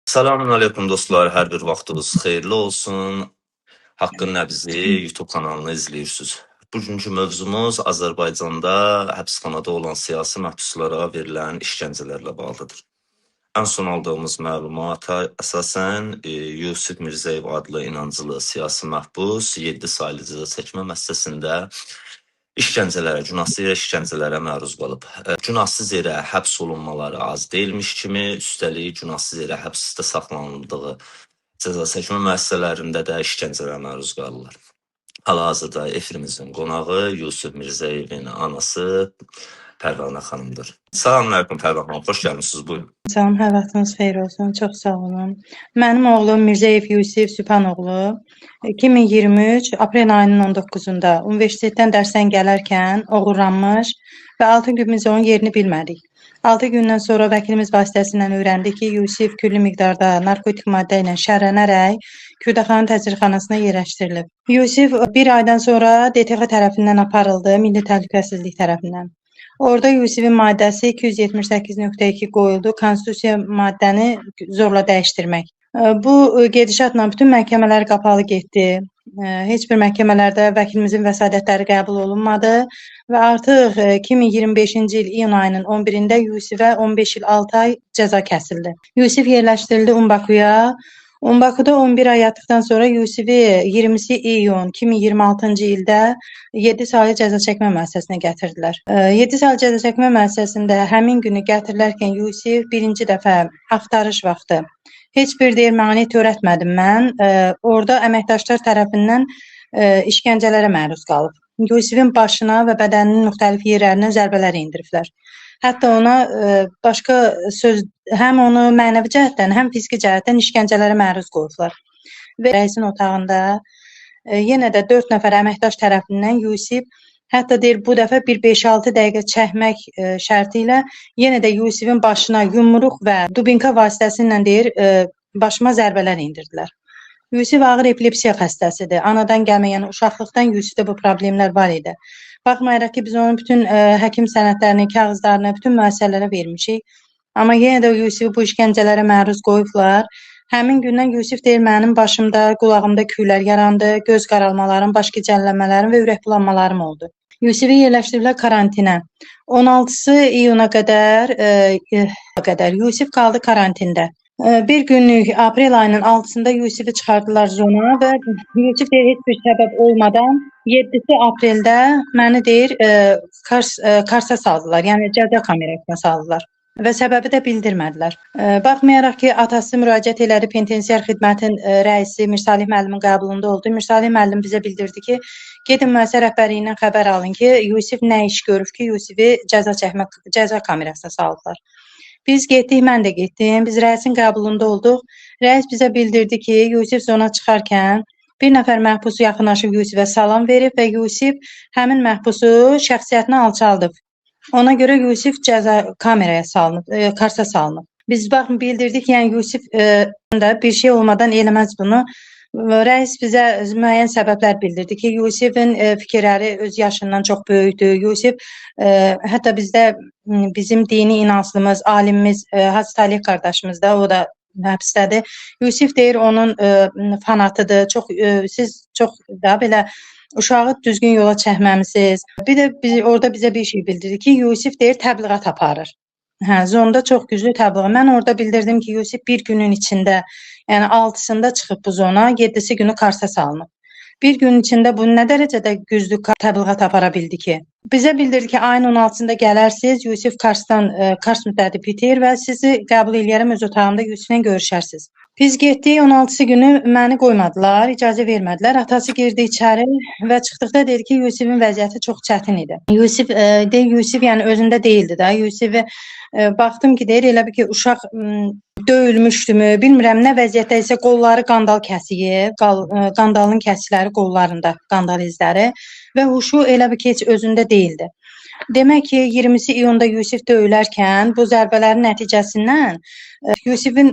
Selamun aleyküm dostlar, hər bir vaxtınız xeyirli olsun. Haqqın Nəbzi YouTube kanalını izləyirsiniz. Bugünkü mövzumuz Azərbaycanda həbsxanada olan siyasi məhbuslara verilən işgəncələrlə bağlıdır. Ən son aldığımız məlumata əsasən Yusif Mirzəyev adlı inancılı siyasi məhbus 7 saylı cəza çəkmə müəssisəsində işgəncələrə, günahsız yerə işgəncələrə məruz qalıb. Günahsız yerə həbs olunmaları az deyilmiş kimi, üstəlik günahsız yerə həbsdə saxlanıldığı cəza çəkmə müəssisələrində də işgəncələrə məruz qalırlar. Hal-hazırda efirimizin qonağı Yusif Mirzəyevin anası Pərvanə xanımdır. Salam əleykum Pərvanə xanım, xoş gəlmisiniz, buyurun. Salam, hər vaxtınız xeyir olsun. Çox sağ olun. Mənim oğlum Mirzəyev Yusif Sübhanoğlu 2023 aprel ayının 19-da universitetdən dərsdən gələrkən oğurlanmış və 6 gün biz onun yerini bilmədik. 6 gündən sonra vəkilimiz vasitəsilə öyrəndik ki, Yusif külli miqdarda narkotik maddə ilə şərlənərək Kürdəxanın təcridxanasına yerləşdirilib. Yusif bir aydan sonra DTX tərəfindən aparıldı, Milli Təhlükəsizlik tərəfindən. Orada Yusifin maddəsi 278.2 qoyuldu, konstitusiya maddəni zorla dəyişdirmək. Bu gedişatla bütün məhkəmələr qapalı getdi. Heç bir məhkəmələrdə vəkilimizin vəsadətləri qəbul olunmadı və artıq 2025-ci il iyun ayının 11-də Yusifə 15 il 6 ay cəza kəsildi. Yusif yerləşdirildi Umbakuya. Umbakuda 11 ay yatdıqdan sonra Yusifi 20 iyun 2026-cı ildə 7 saylı cəza çəkmə müəssisəsinə gətirdilər. 7 saylı cəza çəkmə müəssisəsində həmin günü gətirilərkən Yusif birinci dəfə axtarış vaxtı heç bir mane törətmədim mən. Orada əməkdaşlar tərəfindən işgəncələrə məruz qalıb. Yusifin başına və bədəninin müxtəlif yerlərinə zərbələr indiriblər. Hətta ona başqa söz, həm onu mənəvi cəhətdən, həm fiziki cəhətdən işgəncələrə məruz qoyublar. Və rəisin otağında yenə də 4 nəfər əməkdaş tərəfindən Yusif, hətta deyir, bu dəfə bir 5-6 dəqiqə çəkmək şərti ilə yenə də Yusifin başına yumruq və dubinka vasitəsilə deyir, başıma zərbələr indirdilər. Yusif ağır epilepsiya xəstəsidir. Anadan gəlməyən uşaqlıqdan Yusifdə bu problemlər var idi. Baxmayaraq ki, biz onun bütün həkim sənədlərini, kağızlarını bütün müəssisələrə vermişik. Amma yenə də Yusifi bu işgəncələrə məruz qoyublar. Həmin gündən Yusif deyir, mənim başımda, qulağımda küylər yarandı, göz qaralmalarım, baş gicəllənmələrim və ürək bulanmalarım oldu. Yusifi yerləşdiriblər karantinə. 16 iyuna qədər Yusif qaldı karantində. Bir günlük aprel ayının 6-sında Yusifi çıxardılar zona və Yusif deyir, heç bir səbəb olmadan 7 apreldə məni deyir, Karsa saldılar, yəni cəza kamerasına saldılar və səbəbi də bildirmədilər. Baxmayaraq ki, atası müraciət elədi, penitensiar xidmətin rəisi Mirsalih müəllimin qəbulunda oldu. Mirsalih müəllim bizə bildirdi ki, gedin müəssisə rəhbərliyindən xəbər alın ki, Yusif nə iş görüb ki, Yusifi cəza kamerasına saldılar. Biz getdik, mən də getdim. Biz rəisin qəbulunda olduq. Rəis bizə bildirdi ki, Yusif zona çıxarkən bir nəfər məhbus yaxınlaşıb Yusifə salam verib və Yusif həmin məhbusu şəxsiyyətini alçaldıb. Ona görə Yusif cəza kameraya salınıb, Karsa salınıb. Biz baxın bildirdik, yəni Yusif da bir şey olmadan eləməz bunu. Rəis bizə müəyyən səbəblər bildirdi ki, Yusifin fikirləri öz yaşından çox böyükdür. Yusif, hətta bizdə bizim dini inanclımız, alimimiz, Hacı Talih qardaşımız da, o da həbsdədir. Yusif deyir, onun fanatıdır. Siz çox da belə uşağı düzgün yola çəkməmisiniz. Bir də orada bizə bir şey bildirdi ki, Yusif deyir, təbliğat aparır. Zonda çox güclü təbliğat. Mən orada bildirdim ki, Yusif bir günün içində, yəni 6-sında çıxıb bu zona, 7-si günü Karsa salınıb. Bir gün içində bu nə dərəcədə güclü təbliğat apara bildi ki? Bizə bildirdi ki, ayın 16-sında gələrsiniz, Yusif Kars müddəti bitir və sizi qəbul eləyərəm öz otağımda Yusiflə görüşərsiniz. Biz getdik, 16-sı günü məni qoymadılar, icazə vermədilər. Atası girdi içəri və çıxdıqda dedi ki, Yusifin vəziyyəti çox çətin idi. Yusif yəni özündə değildi də. Yusifi baxdım ki, deyir, elə bir ki, uşaq döyülmüşdümü, bilmirəm nə vəziyyətdə isə qolları qandal kəsiyib, qandalın kəsikləri qollarında, qandal izləri və huşu elə bir ki, heç özündə değildi. Demək ki, 20 iyunda Yusif döyülərkən bu zərbələrin nəticəsindən Yusifin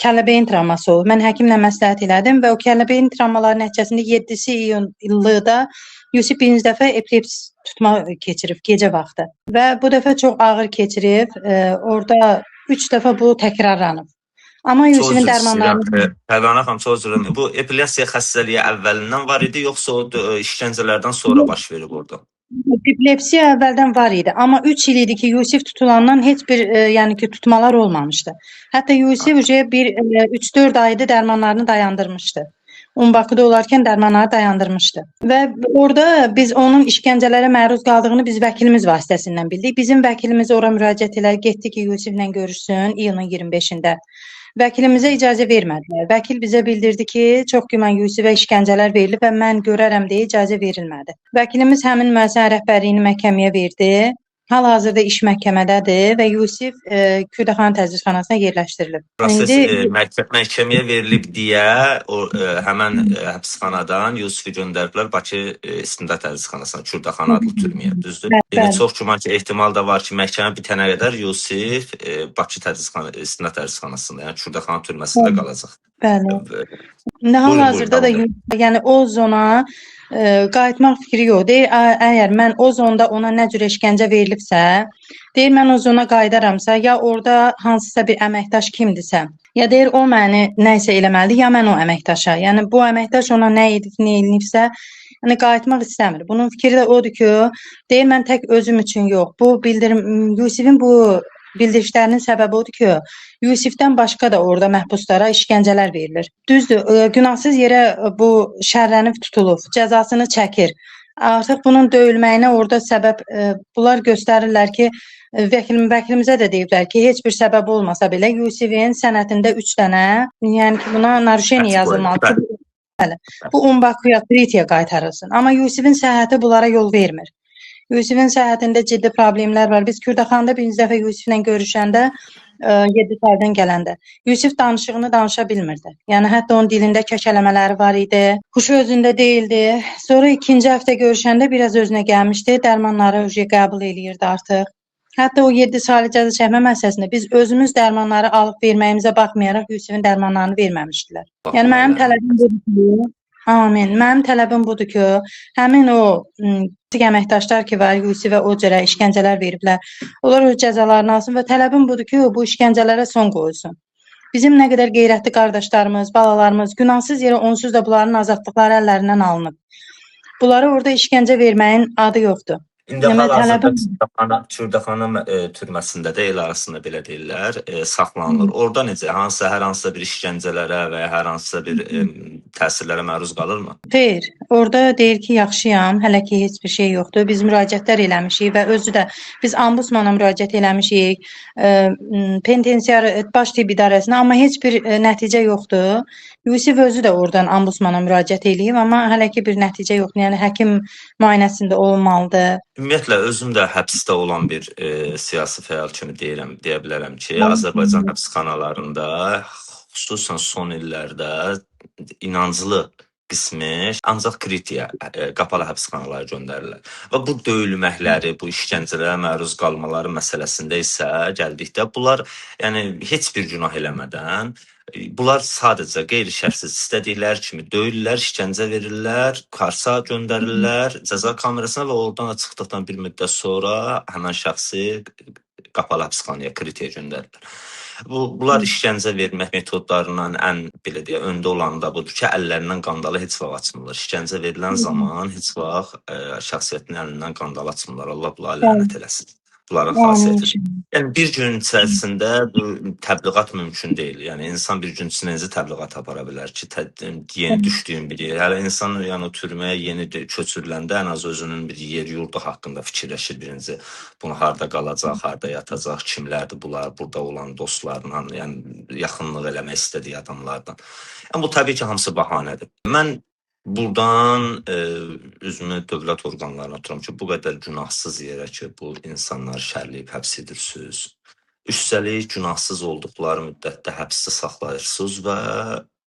kəlləbeyin travması oldu. Mən həkimlə məsləhət elədim və o kəlləbeyin travmaları nəticəsində 7 iyunda Yusif birinci dəfə epilepsi tutma keçirib gecə vaxtı və bu dəfə çox ağır keçirib. Orada 3 dəfə bu təkrarlanıb. Amma Çox Yusifin üzr istəyirəm. dərmanlarını Pərvanə xanım, çox üzr istəyirəm. Bu epilyasiya xəstəliyi əvvəlindən var idi, yoxsa o işgəncələrdən sonra baş verib orada? epilepsiya əvvəldən var idi, amma 3 il idi ki, Yusif tutulandan heç bir yəni ki, tutmalar olmamışdı. Hətta Yusif bir 3-4 aydır dərmanlarını dayandırmışdı. Umbakıda olarkən dərmanları dayandırmışdı. Və orada biz onun işgəncələrə məruz qaldığını biz vəkilimiz vasitəsindən bildik. Bizim vəkilimiz ora müraciət elədi, getdi ki, Yusiflə görüşsün iyunun 25-də. Vəkilimizə icazə vermədilər. Vəkil bizə bildirdi ki, çox güman Yusifə işgəncələr verilib və mən görərəm deyə icazə verilmədi. Vəkilimiz həmin müəssisə rəhbərliyini məhkəməyə verdi. Hal-hazırda iş məhkəmədədir və Yusif Kürdəxanın tədrisxanasına yerləşdirilib. Proses məhkəməyə verilib deyə həmən həbsxanadan Yusifi göndərdilər Bakı İstintaq Tədrisxanasına, Kürdəxana adlı türməyə, düzdür? Çox güman ki, ehtimal da var ki, məhkəmə bitənə qədər Yusif Bakı İstintaq Tədrisxanasında, yəni Kürdəxana türməsində qalacaq. Bəli. Hal-hazırda da yəni o zona qayıtmaq fikri yox. Deyir, əgər mən o zonda ona nə cür işgəncə verilibsə, deyir, mən o zona qayıdaramsa, ya orada hansısa bir əməkdaş kimdirsə, ya deyir, o məni nəyisə eləməlidir, ya mən o əməkdaşa. Yəni, bu əməkdaş ona nə edibsə, yəni qayıtmaq istəmir. Bunun fikri də odur ki, deyir, mən tək özüm üçün yox. Bu Yusifin bu bildirişlərinin səbəbi odur ki, Yusifdən başqa da orada məhbuslara işgəncələr verilir. Düzdür, günahsız yerə bu şərlənib tutulub, cəzasını çəkir. Artıq bunun döyülməyinə orada səbəb bunlar göstərirlər ki, vəkilimizə də deyiblər ki, heç bir səbəb olmasa belə Yusifin sənədində 3 dənə, yəni ki, buna naruşeniya yazılmalıdır. Bu umbakuya, tritiya qaytarılsın. Amma Yusifin səhhəti bunlara yol vermir. Yusifin səhhətində ciddi problemlər var. Biz Kürdəxanda birinci dəfə Yusiflə görüşəndə 7 saydan gələndə Yusif danışığını danışa bilmirdi. Yəni hətta onun dilində kəkələmələri var idi. Huşu özündə deyildi. Sonra ikinci həftə görüşəndə biraz özünə gəlmişdi. Dərmanları qəbul eləyirdi artıq. Hətta o 7 saylı cəza çəkmə məsələsində biz özümüz dərmanları alıb verməyimizə baxmayaraq Yusifin dərmanlarını verməmişdilər. Yəni mənim tələbim budur ki, amin. Mənim tələbim budur ki, həmin o əməkdaşlar ki var, Yusifə o cürə işgəncələr veriblər. Onlar öz cəzalarını alsın və tələbim budur ki, bu işgəncələrə son qoyulsun. Bizim nə qədər qeyrətli qardaşlarımız, balalarımız günahsız yerə onsuz da bunların azadlıqları əllərindən alınıb. Bunlara orada işgəncə verməyin adı yoxdur. İndi hal-hazırda Kürdəxana türməsində də el arasında belə deyirlər, saxlanılır. Orada necə, hər hansısa bir işgəncələrə və ya hər hansısa bir təsirlərə məruz qalırmı? Xeyr, orada deyir ki, yaxşıyam, hələ ki heç bir şey yoxdur. Biz müraciətlər eləmişik və özü də biz ombudsmana müraciət eləmişik, penitensiar baş tibb idarəsinə, amma heç bir nəticə yoxdur. Yusif özü də oradan ombudsmana müraciət eləyib, amma hələ ki bir nəticə yoxdur. Yəni həkim müayinəsində olmalıdır. Ümumiyyətlə, özüm də həbsdə olan bir siyasi fəal kimi deyə bilərəm ki, Azərbaycan həbsxanalarında, xüsusən son illərdə inanclı qismi ancaq kritiya, qapalı həbsxanalara göndərirlər. Və bu döyülməkləri, bu işgəncələrə məruz qalmaları məsələsində isə gəldikdə, bunlar heç bir günah eləmədən, bunlar sadəcə qeyri-şərtsiz istədikləri kimi döyürlər, işgəncə verirlər, Karsa göndərirlər, cəza kamerasına və oradan çıxdıqdan bir müddət sonra həmən şəxsi qapalı həbsxanaya, kritiyə göndərirlər. Bunlar işgəncə vermək metodlarından ən belə deyə öndə olan da budur ki, əllərindən qandalı heç vaxt açmırlar. İşgəncə verilən zaman heç vaxt şəxsiyyətin əlindən qandalı açmırlar. Allah bunları lənət eləsin. Bunların xasiyyəti. Yəni bir gün içərisində təbliğat mümkün deyil. Yəni insan bir gün içində necə təbliğat apara bilər ki, yeni düşdüyün bir yer. Hələ insan yəni türməyə yeni köçürüləndə ən az özünün bir yer yurdu haqqında fikirləşir birinci. Bunu harda qalacaq, harda yatacaq, kimlərdir bunlar, burada olan dostlarla, yəni yaxınlıq eləmək istədiyi adamlardan. Yəni bu təbii ki, hamısı bəhanədir. Mən buradan üzümü dövlət orqanlarına tuturam ki, bu qədər günahsız yerə ki, bu insanları şərləyib həbs edirsiniz. Üstəlik, günahsız olduqları müddətdə həbsdə saxlayırsınız və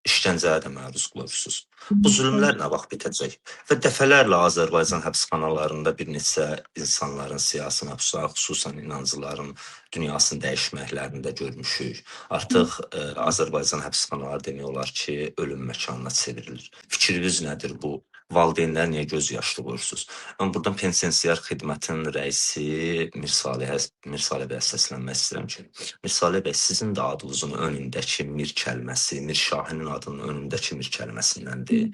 işgəncəyə də məruz qoyursunuz. Bu zülmlər nə vaxt bitəcək? Və dəfələrlə Azərbaycan həbsxanalarında bir neçə insanların siyasi məhbusları, xüsusən inancıların dünyasını dəyişməklərini də görmüşük. Artıq Azərbaycan həbsxanaları demək olar ki, ölüm məkanına çevrilir. Fikriniz nədir bu valideynlər niyə göz yaşlı qoyursunuz? Mən buradan penitensiar xidmətin rəisi Mir Saleh bəyə səslənmək istəyirəm ki, Mir Saleh bəy, sizin də adınızın önündəki Mir kəlməsi, Mir Şahinin adının önündəki Mir kəlməsindəndir.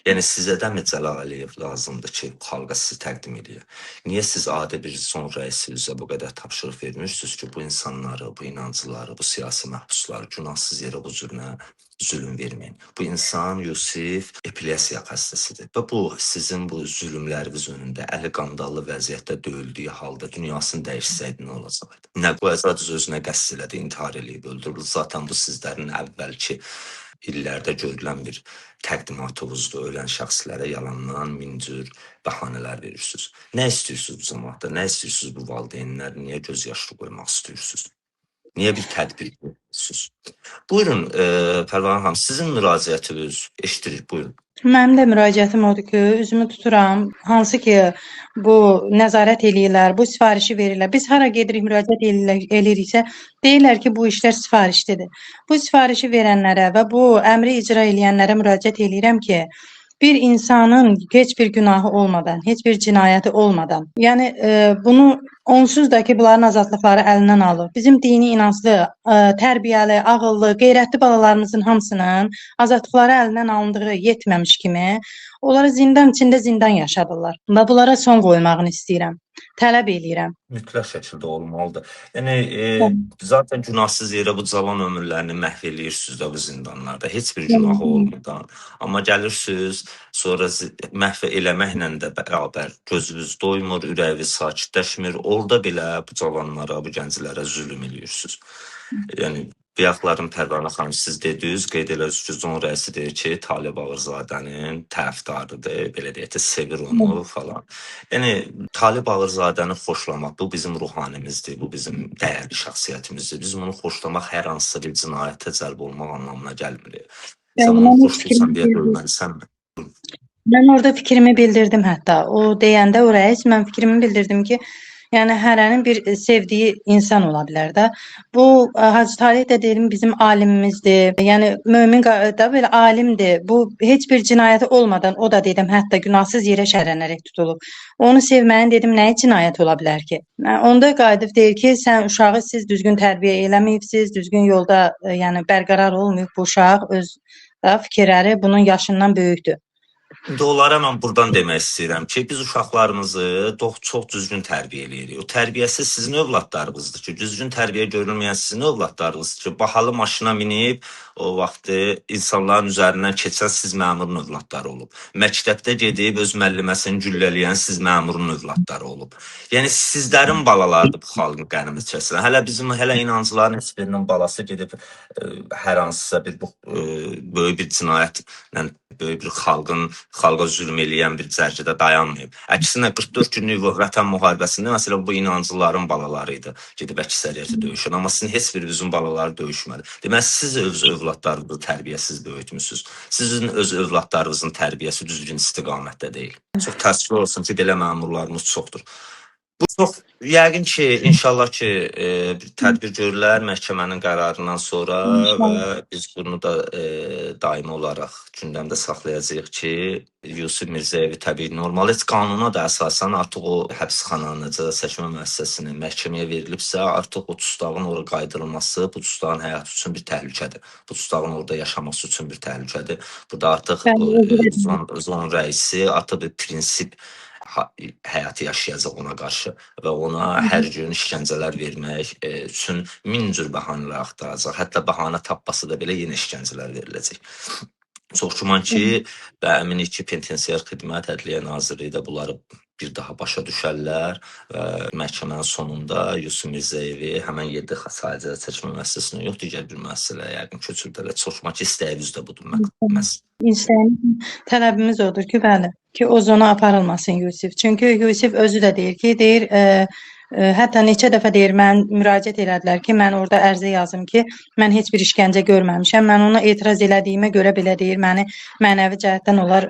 Yəni sizə də Cəlal Əliyev lazımdır ki, xalqa sizi təqdim edir. Niyə siz adi bir son rəisi üzrə bu qədər tapşırıq vermirsiniz ki, bu insanları, bu inancıları, bu siyasi məhbusları günahsız yerə bu cürünə zülm verməyin. Bu insan Yusif epilepsiya xəstəsidir və bu sizin bu zülmləriniz önündə əli qandallı vəziyyətdə döyüldüyü halda dünyasını dəyişsəydi nə olacaqdı? Nə qoyacaqdınız özünə qəsd elədi, intihar eləyib öldürüldü. Zaten bu sizlərin əvvəlki illərdə görülən bir təqdimatınızdır. Ölən şəxslərə yalandan min cür bəhanələr verirsiniz. Nə istəyirsiniz bu cəmaatda? Nə istəyirsiniz bu valideynlər? Niyə göz yaşlı qoymaq istəyirsiniz? Niyə bir tədbir edirsiniz? Buyurun, Pərvanə xanım, sizin müraciətiniz eşidirik, buyurun. Mənim də müraciətim odur ki, üzümü tuturam. Hansı ki, bu nəzarət eləyirlər, bu sifarişi verirlər. Biz hara gedirik, müraciət eləyiriksə, deyirlər ki, bu işlər sifarişlidir. Bu sifarişi verənlərə və bu əmri icra eləyənlərə müraciət eləyirəm ki, bir insanın heç bir günahı olmadan, heç bir cinayəti olmadan, yəni bunu onsuz da ki, bunların azadlıqları əlindən alır. Bizim dini inanclı, tərbiyəli, ağıllı, qeyrətli balalarımızın hamısının azadlıqları əlindən alındığı yetməmiş kimi, onları zindan içində zindan yaşadırlar. Və bunlara son qoymağını istəyirəm, tələb eləyirəm. Mütləq şəkildə olmalıdır. Yəni, zaten günahsız yerə bu cavan ömürlərini məhv eləyirsiniz də bu zindanlarda. Heç bir günahı olmadan. Amma gəlirsiniz, sonra məhv eləməklə də bərabər gözünüz doymur, ürəyiniz sakitləşmir. Orada belə bu cavanlara, bu gənclərə zülm eləyirsiniz. Yəni, Biyaqların Pərvanə xanım, siz dediniz, qeyd eləyirsiniz ki, Zon rəisi deyir ki, Talib Ağırzadənin tərəfdarıdır, belə deyək ki, sevir onu falan. Yəni, Talib Ağırzadəni xoşlamaq, bu bizim ruhanimizdir, bu bizim dəyərli şəxsiyyətimizdir. Biz bunu xoşlamaq hər hansısa bir cinayətə cəlb olmaq anlamına gəlmir. Sən onu xoşlayırsan deyə ölməlisənmi? Mən orada fikrimi bildirdim hətta. O deyəndə o rəis, mən fikrimi bildirdim ki, yəni hərənin bir sevdiyi insan ola bilər də. Bu Hacı Talih də dedim bizim alimimizdir. Yəni mömin da belə alimdir. Bu heç bir cinayəti olmadan o da dedim hətta günahsız yerə şərələnərək tutulub. Onu sevməyin dedim nəyə cinayət ola bilər ki? Onda qayıdıb deyir ki, sən uşağı siz düzgün tərbiyə eləməyibsiz, düzgün yolda yəni bərqərar olmayıb bu uşaq öz fikirləri bunun yaşından böyükdür. İndi onlara mən buradan demək istəyirəm ki, biz uşaqlarımızı çox düzgün tərbiyə eləyirik. O tərbiyəsiz sizin övladlarınızdır ki, düzgün tərbiyə görülməyən sizin övladlarınızdır ki, bahalı maşına minib, o vaxtı insanların üzərindən keçən siz məmurun övladları olub. Məktəbdə gedib öz müəlliməsini güllələyən siz məmurun övladları olub. Yəni sizlərin balalarıdır bu xalqın qənimiz kəsilən. Hələ inancıların heç birinin balası gedib hər hansısa bir böyük bir cinayətlə böyük bir xalqa zülm eləyən bir cərgədə dayanmayıb. Əksinə 44 günlük Vətən müharibəsində məsələn bu inancıların balaları idi. Gedib əksəriyyəti döyüşən. Amma sizin heç birinizin balaları döyüşmədi. Deməli, siz öz övladlarınızı tərbiyəsiz böyütmüsünüz. Sizin öz övladlarınızın tərbiyəsi düzgün istiqamətdə deyil. Çox təəssüf olsun ki, belə məmurlarımız çoxdur. Bu çox yəqin ki, inşallah ki, tədbir görürlər məhkəmənin qərarından sonra və biz bunu da daimi olaraq gündəmdə saxlayacağıq ki, Yusif Mirzəyevi təbii normal heç qanuna da əsasən artıq o həbsxananın, cəza çəkmə müəssisəsinin məhkəməyə verilibsə, artıq o tustağın oraya qaydırılması bu tustağın həyatı üçün bir təhlükədir. Bu tustağın orada yaşaması üçün bir təhlükədir. Burada artıq Zon rəisi artıq bir prinsip həyatı yaşayacaq ona qarşı və ona hər gün işgəncələr vermək üçün min cür bəhanələr axtaracaq. Hətta bəhanə tapması da belə yenə işgəncələr veriləcək. Çox güman ki, və əminik ki, Penitensiar Xidmət Ədliyyə Nazirliyi də bunları bir daha başa düşərlər və məhkəmənin sonunda Yusif Mirzəyevi həmən 7 sadəcə çəkmə müəssisəsinə yox, digər bir müəssisəyə yəqin köçürdülər. Çox güman ki, istəyiniz də budur. Tələbimiz odur ki, bəli, ki o zona aparılmasın Yusif. Çünki Yusif özü də deyir ki, Hətta neçə dəfə deyir, mən müraciət elədilər ki, mən orada ərizə yazım ki, mən heç bir işgəncə görməmişəm. Mən ona etiraz elədiyimə görə belə deyir, məni mənəvi cəhətdən onlar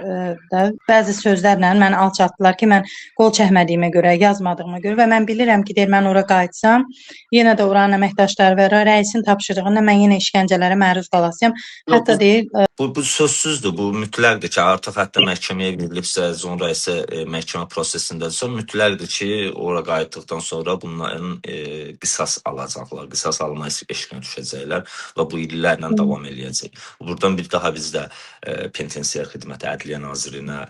da bəzi sözlərlə məni alçatdılar ki, mən qol çəkmədiyimə görə, yazmadığıma görə və mən bilirəm ki, deyir, mən ora qayıtsam, yenə də oranın əməkdaşları və rəisin tapşırığında mən yenə işgəncələrə məruz qalasıyam. Yox, Hətta deyir, bu sözsüzdür, bu mütləqdir ki, artıq hətta məhkəməyə verilibsə, sonra isə məhkəmə prosesindədirsə, mütləqdir ki, ora qayıtdıqdan sonra bunların qisas alacaqlar, qisas alma eşqinə düşəcəklər və bu illərlə davam eləyəcək. Buradan bir daha biz də Penitensiar Xidməti Ədliyyə Nazirinə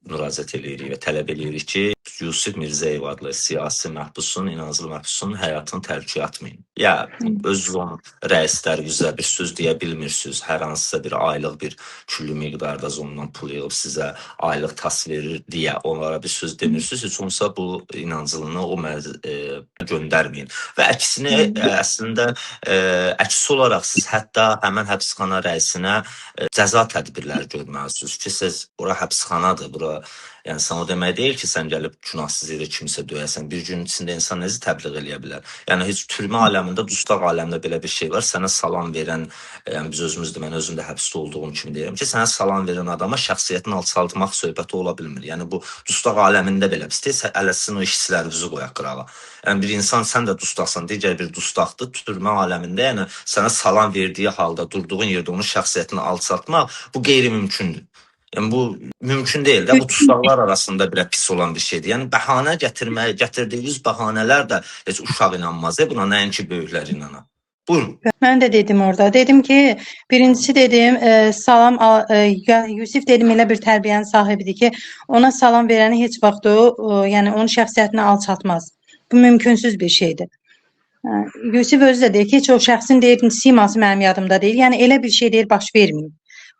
müraciət eləyirik və tələb eləyirik ki, Yusif Mirzəyev adlı siyasi məhbusun, inanızlı məhbusun həyatını tərk etməyin. Ya öz rəislər üzrə bir söz deyə bilmirsiniz, hər hansısa bir aylıq bir küllü miqdarda ondan pul yığıb sizə aylıq tasvir deyə onlara bir söz demirsiniz, heç olmasa bu inancılığını o göndərməyin. Və əksinə əslində əks olaraq siz hətta həmən həbsxana rəisinə cəza tədbirləri görməlisiniz ki, siz ora həbsxanadır, bura yəni sən o demək deyil ki, sən gəlib günahsız yerə kimsə döyəsən. Bir gün içində insan necə təbliğ eləyə bilər? Yəni heç türmə aləmində, dustaq aləmində belə bir şey var. Sənə salam verən, yəni biz özümüzdür, mən özüm də həbsdə olduğum kimi deyirəm ki, sənə salam verən adama şəxsiyyətini alçaltmaq söhbəti ola bilmir. Yəni bu dustaq aləmində belə pis, ələsin o işçilərinizi qoyaq qırağa. Yəni bir insan sən də dustaqsan, digər bir dustaqdır, türmə aləmində, yəni sənə salam verdiyi halda durduğun yerdə onun şəxsiyyətini alçaltmaq bu qeyri-mümkündür. Yəni bu mümkün deyil də, bu tustaqlar arasında belə pis olan bir şeydir. Yəni bəhanə gətirdiyiniz bəhanələr də heç uşaq inanmaz, buna nəinki böyüklər inanar. Buyurun. Mən də dedim orada. Dedim ki, birincisi dedim, salam Yusif dedim elə bir tərbiyənin sahibidir ki, ona salam verəni heç vaxt o, yəni onun şəxsiyyətini alçatmaz. Bu mümkünsüz bir şeydir. Yusif özü də deyir ki, heç o şəxsin deyir, siması mənim yadımda deyil. Yəni elə bir şey deyir, baş verməyib.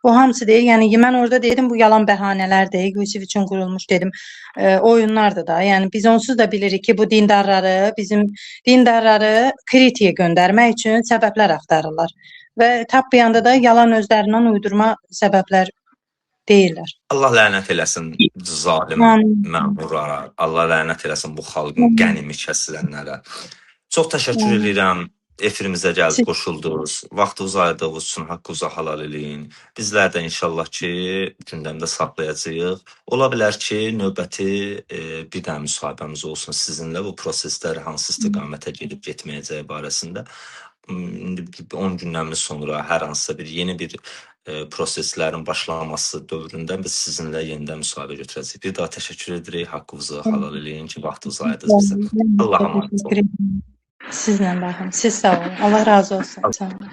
Bu hamısı deyil. Yəni mən orada dedim bu yalan bəhanələrdir. Yusif üçün qurulmuş dedim oyunlardır da. Yəni biz onsuz da bilirik ki, bu dindarları, bizim dindarları kritiyə göndərmək üçün səbəblər axtarırlar. Və tapmayanda da yalan özlərindən uydurma səbəblər deyirlər. Allah lənət eləsin zalim məmurlara. Allah lənət eləsin bu xalqın qənimi kəsilənlərə. Çox təşəkkür edirəm. Efirimizə gəlib qoşuldunuz. Vaxtınız ayırdığınız üçün haqqınızı halal eləyin. Bizlər də inşallah ki, gündəmdə saxlayacağıq. Ola bilər ki, növbəti bir dənə müsahibəmiz olsun sizinlə bu proseslər hansı istiqamətə gedib getməyəcəyi barəsində. 10 gündən sonra hər hansısa bir yeni bir proseslərin başlanması dövründə biz sizinlə yenidən müsahibə götürəcəyik. Bir daha təşəkkür edirik. Haqqınızı halal eləyin ki, vaxtınızı ayırdınız bizə. Allah'a emanet olun. Sizlə baxın. Siz sağ olun. Allah razı olsun. Sağ olun.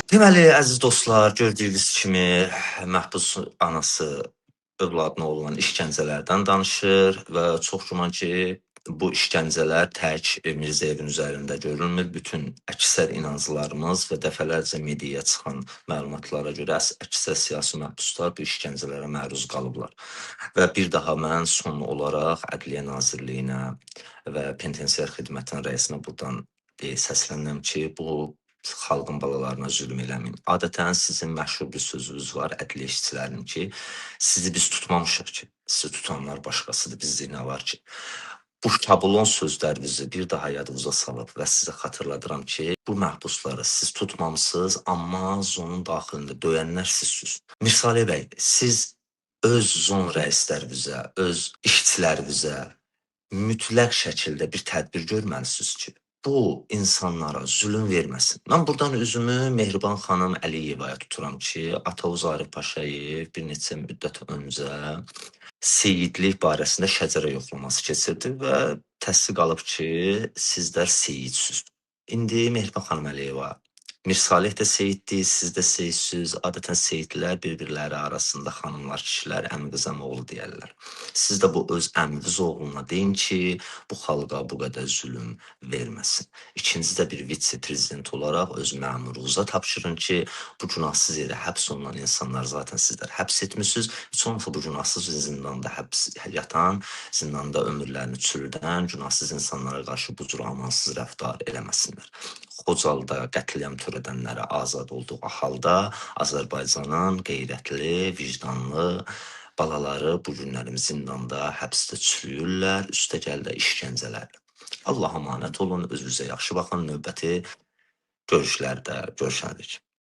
Deməli, əziz dostlar, gördüyünüz kimi məhbus anası övladına olan işgəncələrdən danışır və çox güman ki, bu işgəncələr tək Mirzəyevin üzərində görülmür. Bütün əksər inancılarımız və dəfələrcə mediaya çıxan məlumatlara görə əksər siyasi məhbuslar bu işgəncələrə məruz qalıblar. Və bir daha mən son olaraq Ədliyyə Nazirliyinə və Penitensiar Xidmətinin rəisinə buradan səslənirəm ki, bu xalqın balalarına zülm eləməyin. Adətən sizin məşhur bir sözünüz var ədliyyə işçilərinin ki, sizi biz tutmamışıq ki, sizi tutanlar başqasıdır, bizdə nə var ki. Bu şablon sözlərinizi bir daha yadınıza salıb və sizə xatırladıram ki, bu məhbusları siz tutmamısınız, amma zonun daxilində döyənlər sizsiniz. Mirsali bəy, siz öz zon rəislərinizə, öz işçilərinizə mütləq şəkildə bir tədbir görməlisiniz ki, bu insanlara zülm verməsin. Mən buradan üzümü Mehriban xanım Əliyevaya tuturam ki, Atavuz Arif Paşayev bir neçə müddət öncə seyidlik barəsində şəcərə yoxlaması keçirdi və təsdiq alıb ki, sizlər seyidsiniz. İndi Mehriban xanım Əliyeva, Mirsalih də seyiddir, siz də seyidsiniz. Adətən seyidlər bir-birləri arasında xanımlar, kişilər, əmi qızam oğlu deyərlər. Siz də bu öz əminiz oğluna deyin ki, bu xalqa bu qədər zülm verməsin. İkinci də bir vitse-prezident olaraq öz məmurunuza tapşırın ki, bu günahsız yerə həbs olunan insanlar zaten sizlər həbs etmişsiniz. Çoxu bu günahsız zindanda yatan, zindanda ömürlərini çürüdən, günahsız insanlara qarşı bu cür amansız rəftar eləməsinlər. Xocalda qətliam törədənlərə azad olduğu halda Azərbaycanın qeyrətli, vicdanlı, balaları bu günlərim zindanda, həbsdə çürüyürlər, üstəgəl də işgəncələrlə. Allah amanət olun, özünüzə yaxşı baxın, növbəti görüşlərdə görüşərik.